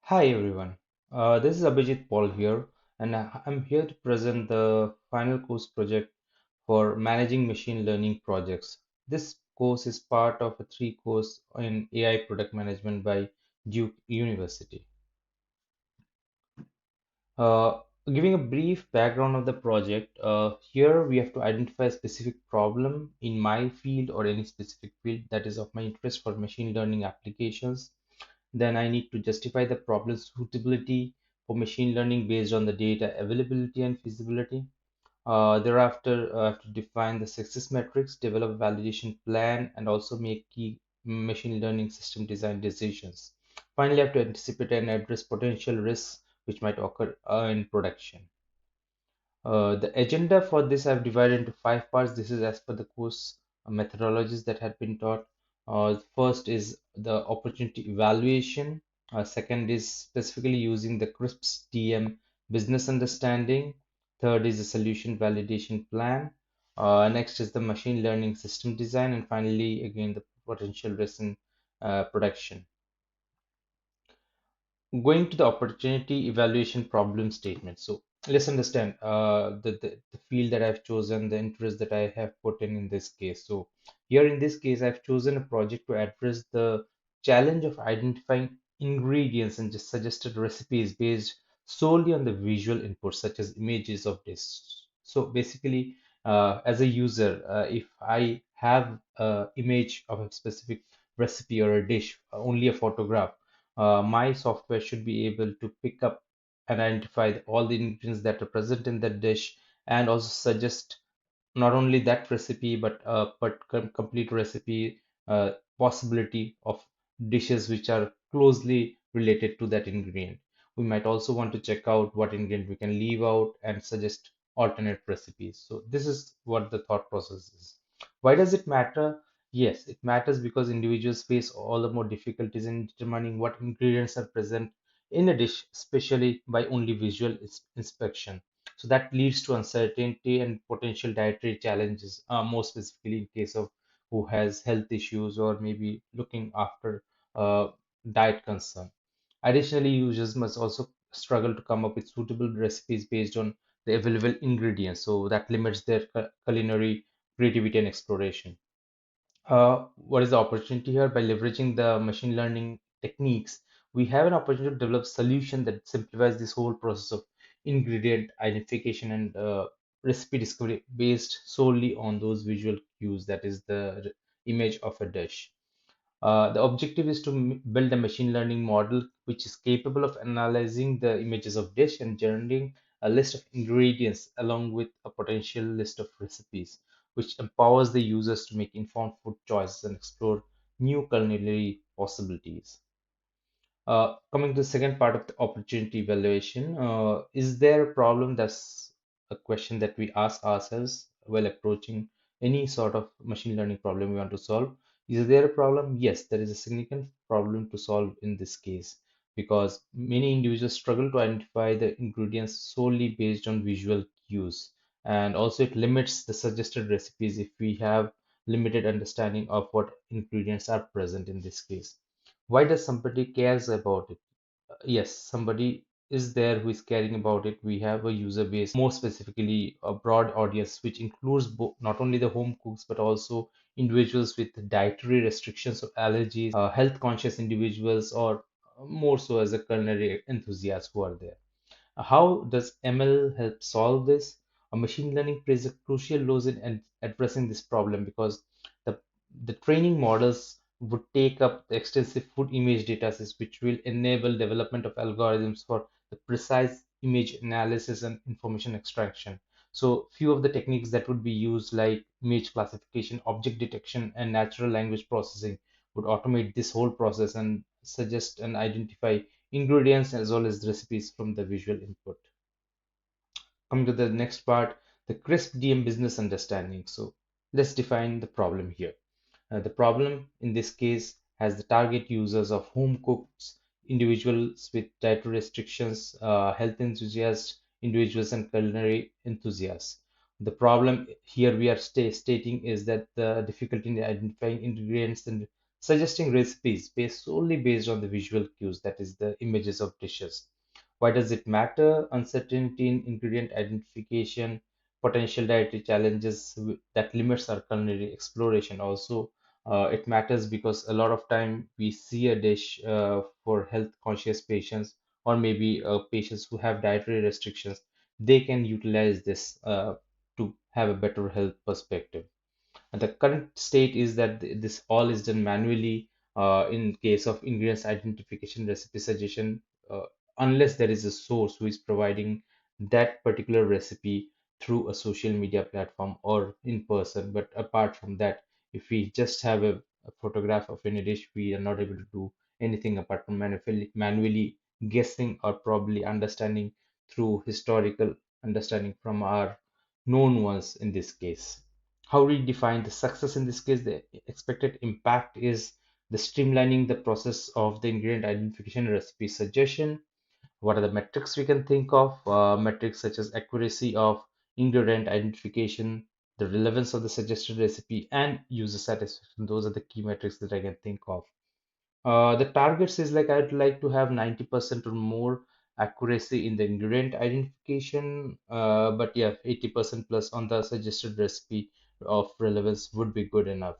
Hi everyone, this is Abhijit Paul here, and I'm here to present the final course project for managing machine learning projects. This course is part of a three course in AI product management by Duke University. Uh, Giving a brief background of the project, here we have to identify a specific problem in my field or any specific field that is of my interest for machine learning applications. Then I need to justify the problem suitability for machine learning based on the data availability and feasibility. Thereafter, I have to define the success metrics, develop a validation plan, and also make key machine learning system design decisions. Finally, I have to anticipate and address potential risks which might occur in production. The agenda for this I've divided into five parts. This is as per the course methodologies that had been taught. First is the opportunity evaluation. Second is specifically using the CRISPS DM business understanding. Third is the solution validation plan. Next is the machine learning system design, and finally, again, the potential risk in production. Going to the opportunity evaluation problem statement. So let's understand the field that I've chosen, the interest that I have put in this case. So here in this case, I've chosen a project to address the challenge of identifying ingredients and just suggested recipes based solely on the visual inputs such as images of this. So basically, as a user, if I have an image of a specific recipe or a dish, only a photograph, my software should be able to pick up and identify all the ingredients that are present in that dish and also suggest not only that recipe but complete recipe possibility of dishes which are closely related to that ingredient. We might also want to check out what ingredient we can leave out and suggest alternate recipes. So this is what the thought process is. Why does it matter? Yes, it matters because individuals face all the more difficulties in determining what ingredients are present in a dish, especially by only visual inspection. So that leads to uncertainty and potential dietary challenges, more specifically in case of who has health issues or maybe looking after uh, diet concern. Additionally, users must also struggle to come up with suitable recipes based on the available ingredients, so that limits their culinary creativity and exploration. What is the opportunity here? By leveraging the machine learning techniques, we have an opportunity to develop solution that simplifies this whole process of ingredient identification and recipe discovery based solely on those visual cues, that is the image of a dish. The objective is to build a machine learning model which is capable of analyzing the images of dish and generating a list of ingredients along with a potential list of recipes, which empowers the users to make informed food choices and explore new culinary possibilities. Coming to the second part of the opportunity evaluation, is there a problem? That's a question that we ask ourselves while approaching any sort of machine learning problem we want to solve. Is there a problem? Yes, there is a significant problem to solve in this case because many individuals struggle to identify the ingredients solely based on visual cues. And also, it limits the suggested recipes if we have limited understanding of what ingredients are present in this case. Why does somebody cares about it? Yes, somebody is there who is caring about it. We have a user base, more specifically a broad audience, which includes not only the home cooks but also individuals with dietary restrictions or allergies, health conscious individuals, or more so as a culinary enthusiast who are there. How does ML help solve this? Machine learning plays a crucial role in addressing this problem because the, the training models would take up the extensive food image data sets, which will enable development of algorithms for the precise image analysis and information extraction. So, few of the techniques that would be used, like image classification, object detection, and natural language processing, would automate this whole process and suggest and identify ingredients as well as recipes from the visual input. Coming to the next part, the crisp DM business understanding. So let's define the problem here. The problem in this case has the target users of home cooks, individuals with dietary restrictions, health enthusiasts, individuals, and culinary enthusiasts. The problem here we are stating is that the difficulty in identifying ingredients and suggesting recipes solely based on the visual cues, that is, the images of dishes. Why does it matter? Uncertainty in ingredient identification, potential dietary challenges that limits our culinary exploration. Also, it matters because a lot of time we see a dish for health conscious patients, or maybe patients who have dietary restrictions. They can utilize this to have a better health perspective. And the current state is that this all is done manually in case of ingredients identification, recipe suggestion, uh, unless there is a source who is providing that particular recipe through a social media platform or in person. But apart from that, if we just have a photograph of any dish, we are not able to do anything apart from manually guessing or probably understanding through historical understanding from our known ones in this case. How we define the success in this case, the expected impact is the streamlining the process of the ingredient identification and recipe suggestion. What are the metrics we can think of? Metrics such as accuracy of ingredient identification, the relevance of the suggested recipe, and user satisfaction. Those are the key metrics that I can think of. The targets is like I'd like to have 90% or more accuracy in the ingredient identification, but yeah, 80% plus on the suggested recipe of relevance would be good enough.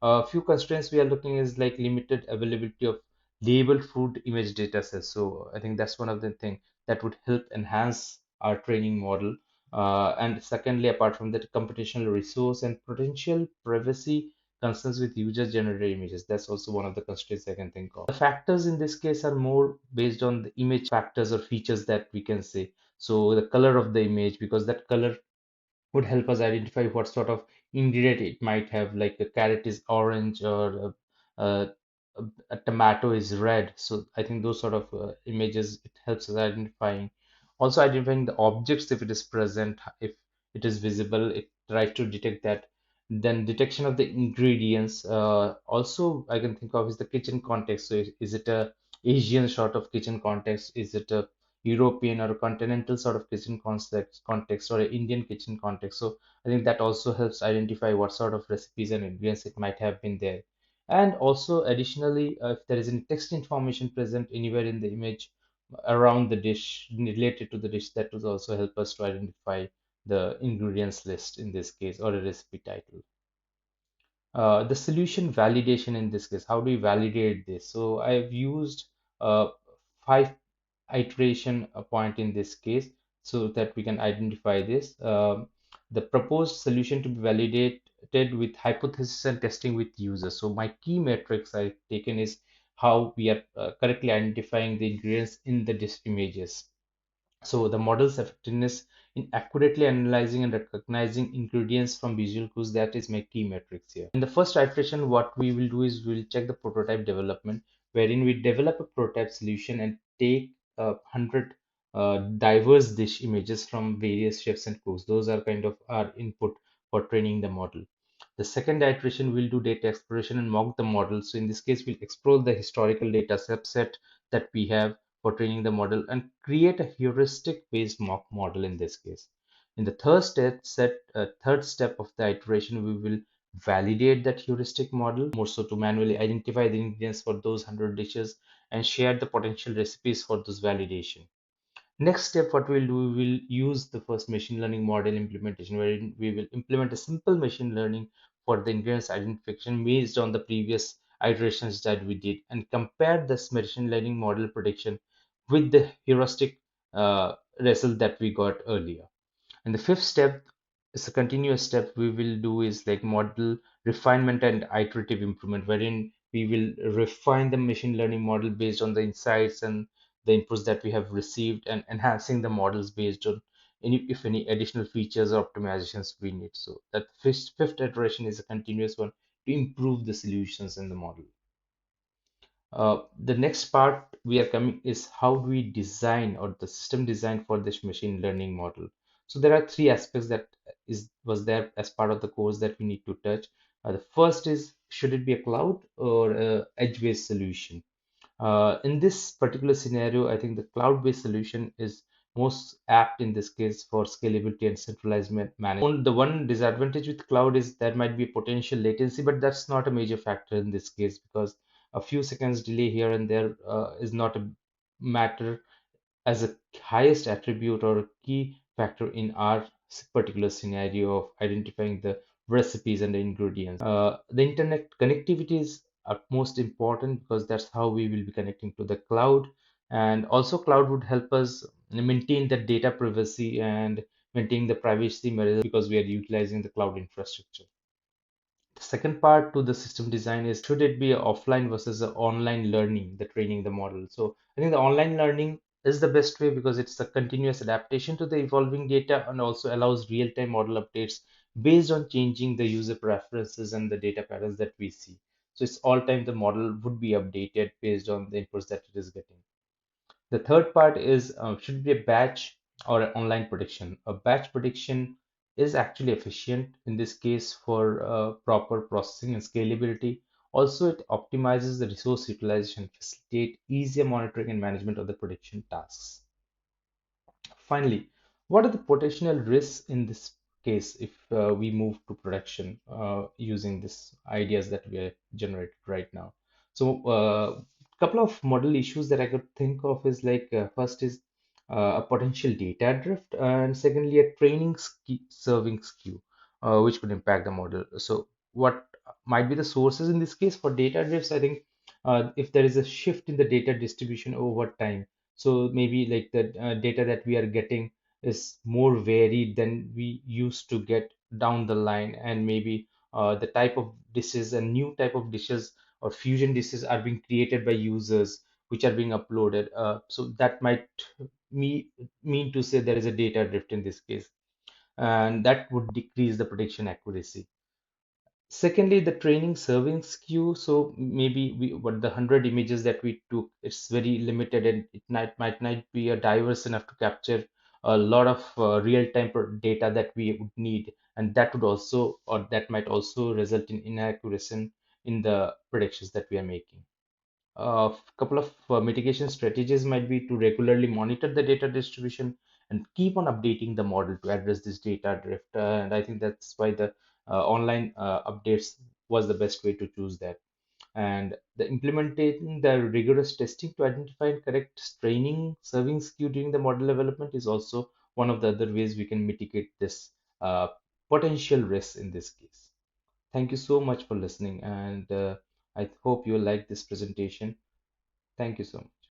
A few constraints we are looking is like limited availability of labeled food image data sets. So I think that's one of the things that would help enhance our training model. And secondly, apart from that, computational resource and potential privacy concerns with user-generated images. That's also one of the constraints I can think of. The factors in this case are more based on the image factors or features that we can say. So the color of the image, because that color would help us identify what sort of ingredient it might have, like a carrot is orange or a tomato is red. So I think those sort of images, it helps us identifying. Also identifying the objects if it is present, if it is visible, it tries to detect that. Then detection of the ingredients. Also, I can think of is the kitchen context. So is it a Asian sort of kitchen context? Is it a European or a continental sort of kitchen context or an Indian kitchen context? So I think that also helps identify what sort of recipes and ingredients it might have been there. And also, additionally, if there is any text information present anywhere in the image around the dish related to the dish, that would also help us to identify the ingredients list in this case or a recipe title. The solution validation in this case, how do we validate this? So I've used uh, five iteration point in this case so that we can identify this. The proposed solution to be validated with hypothesis and testing with users. So my key metrics I've taken is how we are correctly identifying the ingredients in the dish images. So the model's effectiveness in accurately analyzing and recognizing ingredients from visual cues, that is my key metrics here. In the first iteration, what we will do is we'll check the prototype development, wherein we develop a prototype solution and take 100 diverse dish images from various chefs and cooks. Those are kind of our input for training the model. The second iteration will do data exploration and mock the model. So in this case, we'll explore the historical data subset that we have for training the model and create a heuristic based mock model in this case. In the third step of the iteration, we will validate that heuristic model more so to manually identify the ingredients for those 100 dishes and share the potential recipes for those validation. Next step, what we'll do, we will use the first machine learning model implementation, wherein we will implement a simple machine learning for the ingredients identification based on the previous iterations that we did and compare this machine learning model prediction with the heuristic result that we got earlier. And the fifth step is a continuous step we will do is like model refinement and iterative improvement, wherein we will refine the machine learning model based on the insights and the inputs that we have received and enhancing the models based on any if any additional features or optimizations we need. So that fifth iteration is a continuous one to improve the solutions in the model. The next part we are coming is how do we design or the system design for this machine learning model. So there are three aspects that is was there as part of the course that we need to touch. The first is should it be a cloud or a edge-based solution? In this particular scenario, I think the cloud-based solution is most apt in this case for scalability and centralized management. The one disadvantage with cloud is there might be potential latency, but that's not a major factor in this case because a few seconds delay here and there is not a matter as a highest attribute or a key factor in our particular scenario of identifying the recipes and the ingredients. The internet connectivity is utmost important because that's how we will be connecting to the cloud. And also, cloud would help us maintain the data privacy and maintain the privacy measures because we are utilizing the cloud infrastructure. The second part to the system design is should it be a offline versus a online learning, the training the model. So I think the online learning is the best way because it's a continuous adaptation to the evolving data and also allows real-time model updates based on changing the user preferences and the data patterns that we see. So it's all time the model would be updated based on the inputs that it is getting. The third part is should be a batch or an online prediction. A batch prediction is actually efficient in this case for proper processing and scalability. Also, it optimizes the resource utilization, facilitate easier monitoring and management of the prediction tasks. Finally, what are the potential risks in this case if we move to production using these ideas that we are generated right now? So, a couple of model issues that I could think of is like first is a potential data drift, and secondly, a training serving skew, which could impact the model. So, what might be the sources in this case for data drifts? I think if there is a shift in the data distribution over time, so maybe like the data that we are getting is more varied than we used to get down the line, and maybe the type of dishes and new type of dishes or fusion dishes are being created by users which are being uploaded. So that might me mean to say there is a data drift in this case, and that would decrease the prediction accuracy. Secondly, the training serving skew. So maybe what the 100 images that we took, it's very limited and it might not be diverse enough to capture a lot of real-time data that we would need. And that would also, or that might also result in inaccuracy in the predictions that we are making. A couple of mitigation strategies might be to regularly monitor the data distribution and keep on updating the model to address this data drift. And I think that's why the online updates was the best way to choose that. And the implementing the rigorous testing to identify and correct training serving skew during the model development is also one of the other ways we can mitigate this potential risk in this case. Thank you so much for listening, and I hope you like this presentation. Thank you so much.